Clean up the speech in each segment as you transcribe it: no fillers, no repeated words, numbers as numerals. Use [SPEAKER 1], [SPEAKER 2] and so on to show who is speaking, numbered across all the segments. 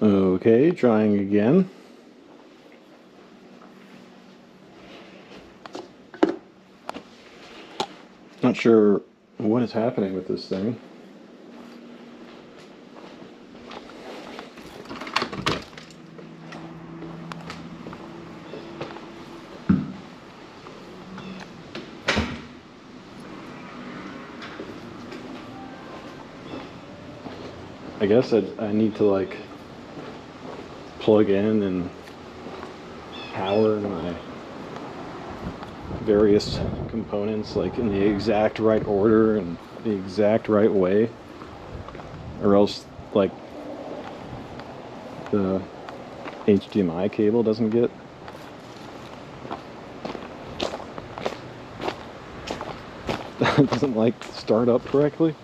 [SPEAKER 1] Okay, trying again. Not sure what is happening with this thing. I guess I need to like plug in and power my various components like in the exact right order and the exact right way, or else like the HDMI cable doesn't get doesn't like start up correctly.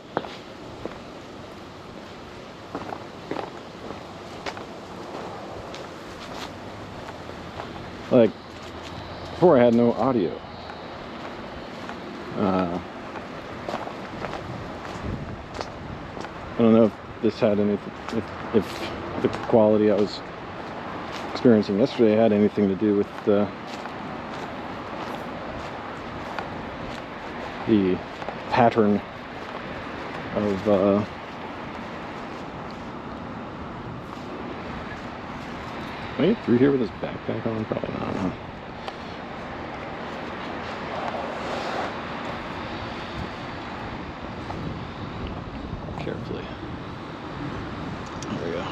[SPEAKER 1] Like before I had no audio. I don't know if this had anything, if the quality I was experiencing yesterday had anything to do with the pattern of am I get through here with this backpack on? Probably not. Huh? Carefully. There we go.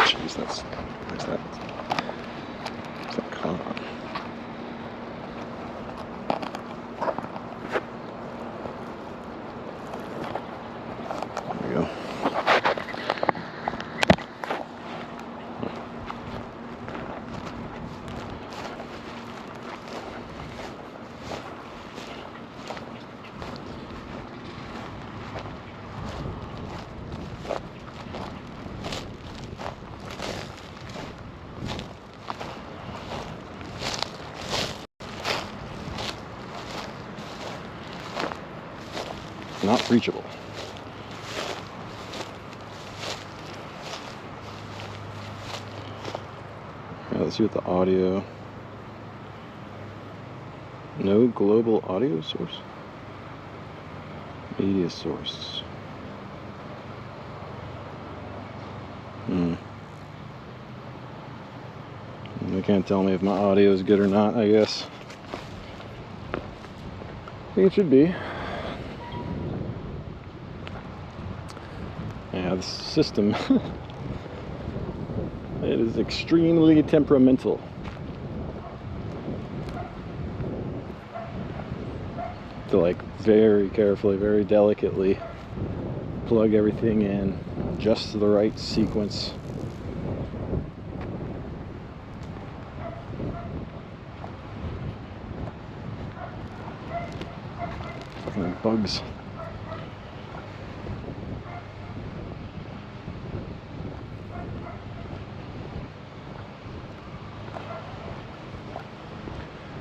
[SPEAKER 1] Jeez, that's where's that? Where's that car? There we go. Not reachable. Yeah, let's see what the audio. No global audio source. Media source. They can't tell me if my audio is good or not, I guess. I think it should be. Yeah, the system. It is extremely temperamental. To like very carefully, very delicately plug everything in just to the right sequence. Fucking bugs.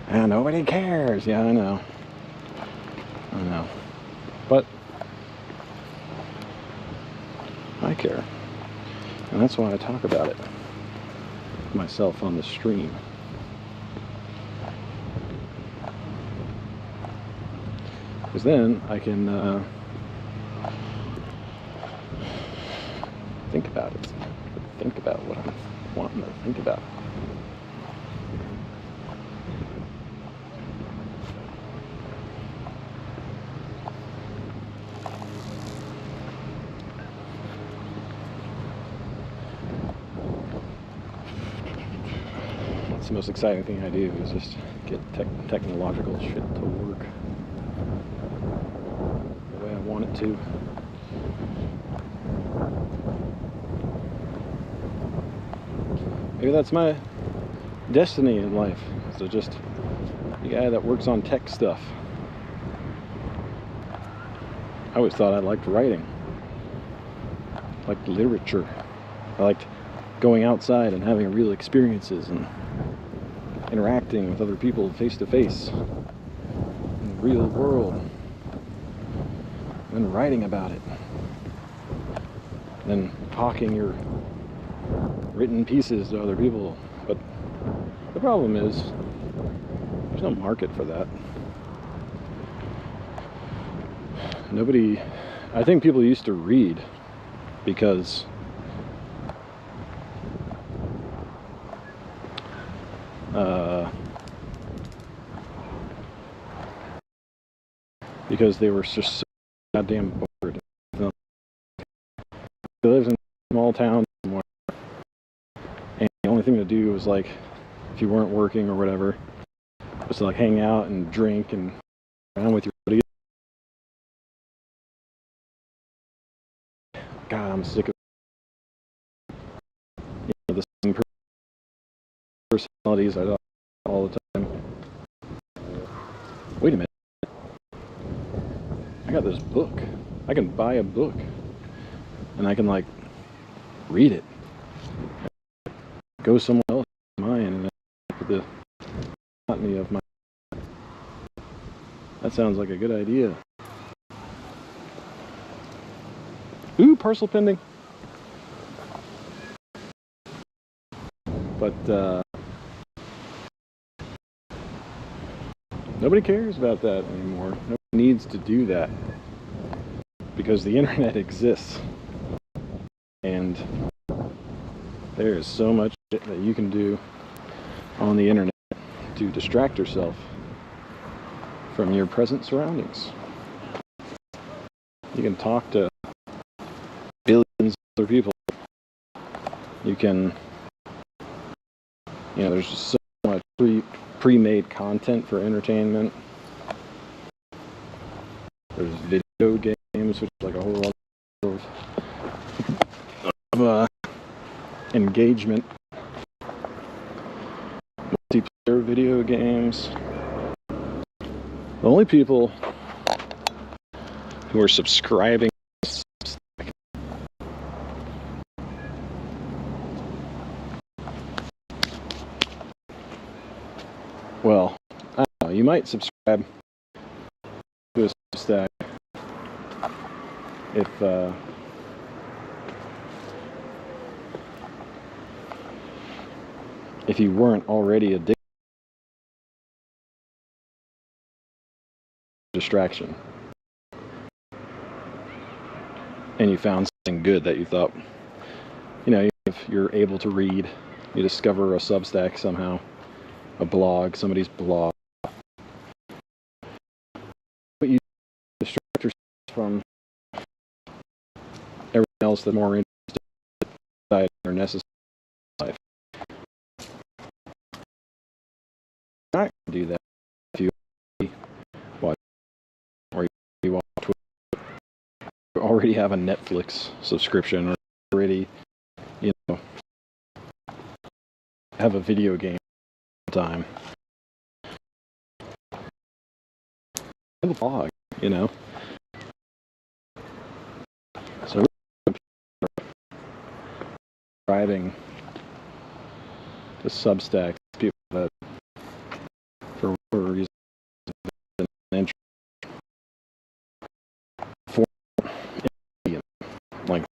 [SPEAKER 1] And nobody cares. Yeah, I know. I know. But I care. And that's why I talk about it myself on the stream. Because then I can think about it. Think about what I'm wanting to think about. That's the most exciting thing I do, is just get technological shit to work the way I want it to. Maybe that's my destiny in life, is to just be a guy that works on tech stuff. I always thought I liked writing, liked literature. I liked going outside and having real experiences and interacting with other people face to face in the real world, and writing about it, and then talking your written pieces to other people. But the problem is there's no market for that. Nobody, I think people used to read because they were just so goddamn bored. They lived in a small town somewhere, and the only thing to do was, like, if you weren't working or whatever, was to, like, hang out and drink and around with your buddies. God, I'm sick of the same personalities I talk all the time. Wait a minute. I got this book. I can buy a book and I can, like, read it. Go somewhere else mine and then put the monotony of my. That sounds like a good idea. Ooh, parcel pending. But nobody cares about that anymore. Nobody needs to do that because the internet exists, and there is so much shit that you can do on the internet to distract yourself from your present surroundings. You can talk to billions of other people. You can, there's just so much pre-made content for entertainment. There's video games, which is like a whole lot of engagement. Multiplayer video games. The only people who are subscribing well, I don't know, you might subscribe to a Substack if you weren't already addicted to distraction and you found something good that you thought, if you're able to read, you discover a Substack somehow, a blog, somebody's blog, but you distract yourself from everything else that's more interesting or necessary in life. You're not going to do that if you watch or you watch Twitter. You already have a Netflix subscription, or already, have a video game all the time. Have a blog, So driving to Substack, people that for whatever reason for like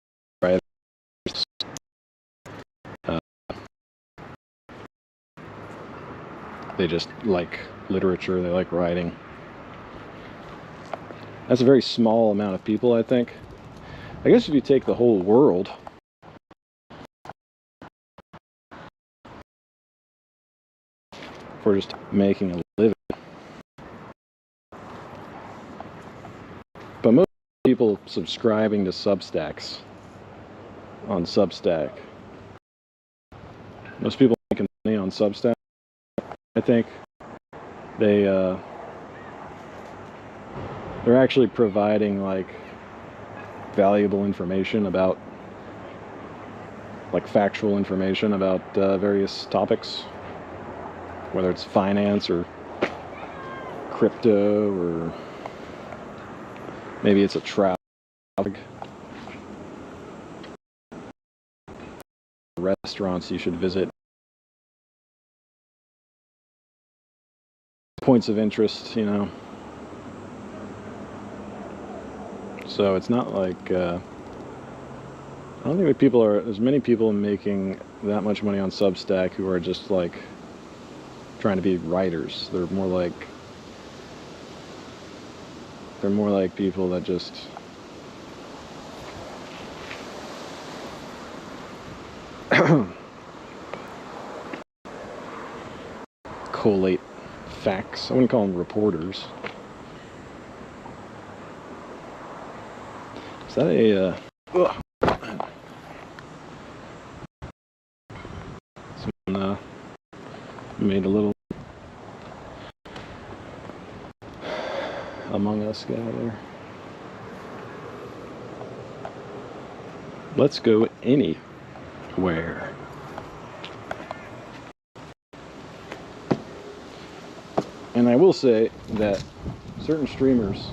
[SPEAKER 1] they just like literature, they like writing. That's a very small amount of people, I think. I guess if you take the whole world, for just making a living, but most people subscribing to Substacks on Substack, most people making money on Substack, I think they're actually providing like valuable information about, like factual information about various topics, whether it's finance or crypto, or maybe it's a travel. restaurants you should visit, points of interest, you know. So it's not like I don't think that there's many people making that much money on Substack who are just like trying to be writers. They're more like people that just collate facts. I wouldn't call them reporters. Is that a someone made a little Among Us guy there. Let's go anywhere. And I will say that certain streamers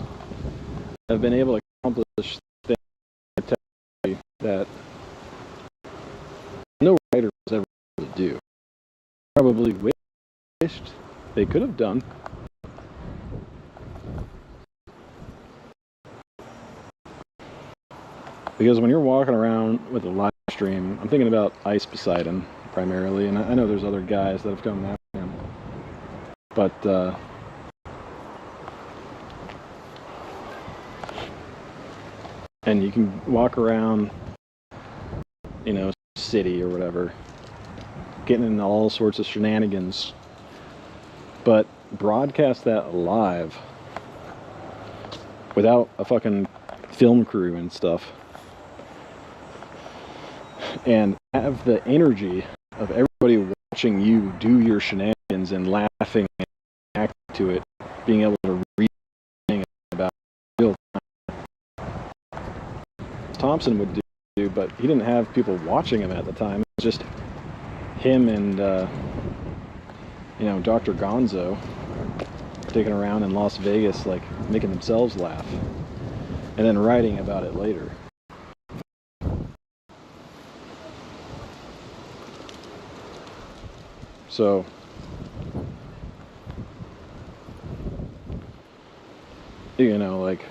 [SPEAKER 1] have been able to accomplish things that no writer was ever able to do. Probably wished they could have done. Because when you're walking around with a live stream, I'm thinking about Ice Poseidon primarily, and I know there's other guys that have come after him. But and you can walk around, you know, city or whatever, getting into all sorts of shenanigans, but broadcast that live without a fucking film crew and stuff, and have the energy of everybody watching you do your shenanigans and laughing and acting to it, being able to read about real time. Thompson would do, but he didn't have people watching him at the time. It was just him and you know, Dr. Gonzo taking around in Las Vegas, like making themselves laugh, and then writing about it later. So you know, like,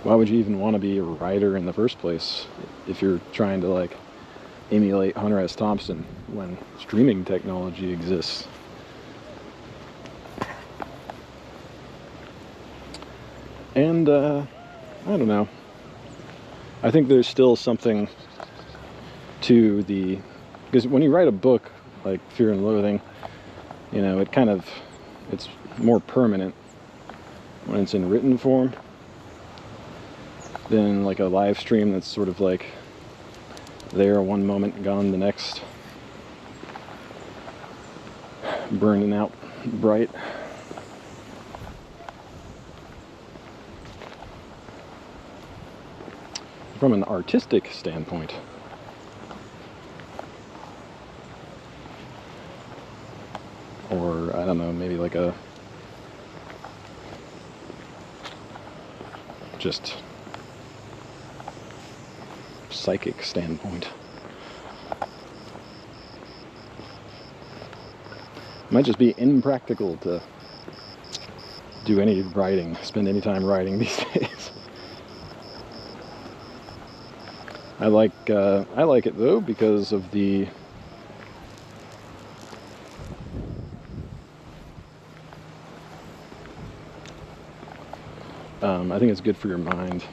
[SPEAKER 1] why would you even want to be a writer in the first place if you're trying to like emulate Hunter S. Thompson when streaming technology exists? And I don't know, I think there's still something to the, because when you write a book like Fear and Loathing, you know, it's more permanent when it's in written form than like a live stream that's sort of like there one moment, gone the next, burning out bright. From an artistic standpoint, or I don't know, maybe like a just psychic standpoint, it might just be impractical to do any writing, spend any time writing these days. I like it though because of the I think it's good for your mind.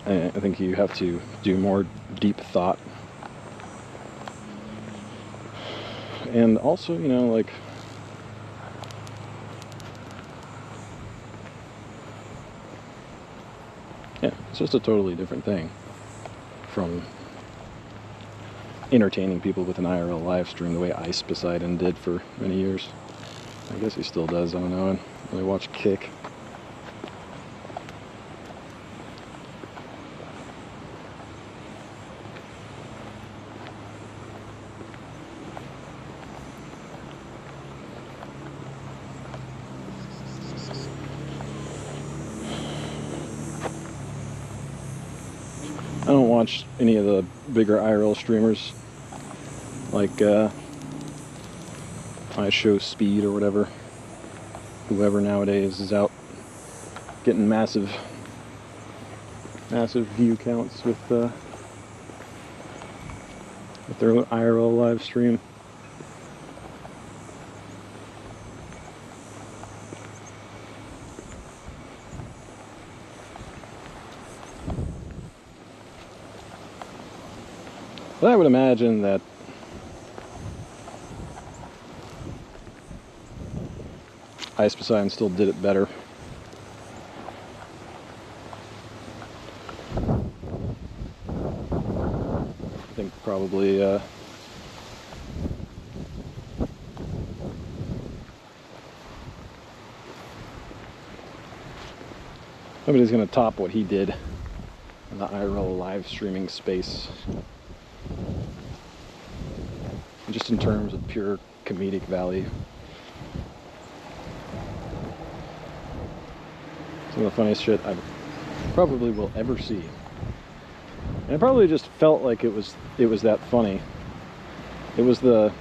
[SPEAKER 1] I think you have to do more deep thought. And also, you know, like, yeah, it's just a totally different thing from entertaining people with an IRL live stream the way Ice Poseidon did for many years. I guess he still does, I don't know. I really watch Kick. watch any of the bigger IRL streamers, like iShowSpeed or whatever, whoever nowadays is out getting massive view counts with their IRL live stream. But I would imagine that Ice Poseidon still did it better. I think probably nobody's gonna top what he did in the IRL live streaming space. Just in terms of pure comedic value. Some of the funniest shit I probably will ever see. And I probably just felt like it was that funny. It was the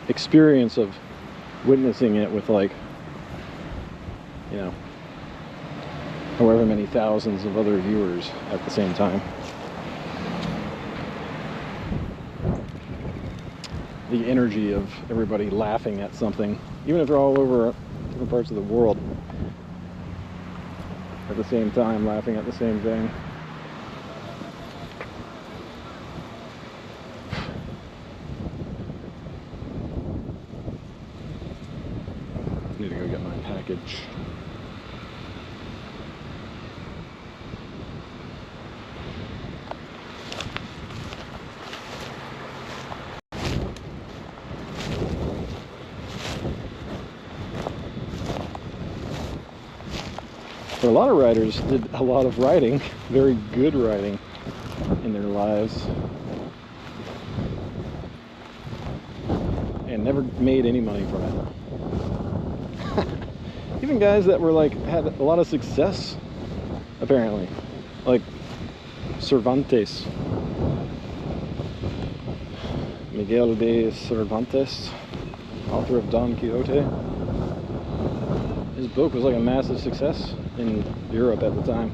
[SPEAKER 1] experience of witnessing it with, like, you know, however many thousands of other viewers at the same time. The energy of everybody laughing at something, even if they're all over different parts of the world, at the same time laughing at the same thing. Need to go get my package. But a lot of writers did a lot of writing, very good writing, in their lives, and never made any money from it. Even guys that were like had a lot of success, apparently, like Cervantes, Miguel de Cervantes, author of Don Quixote. His book was like a massive success in Europe at the time,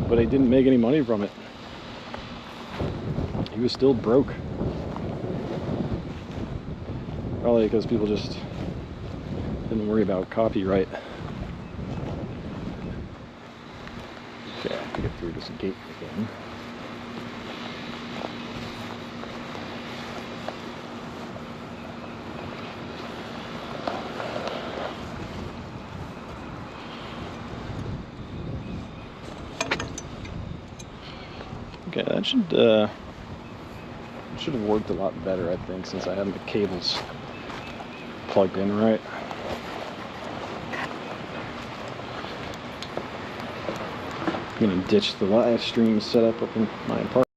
[SPEAKER 1] but he didn't make any money from it. He was still broke. Probably because people just didn't worry about copyright. Okay, I have to get through this gate again. Okay, that should have worked a lot better, I think, since I had the cables plugged in right. I'm gonna ditch the live stream setup up in my apartment.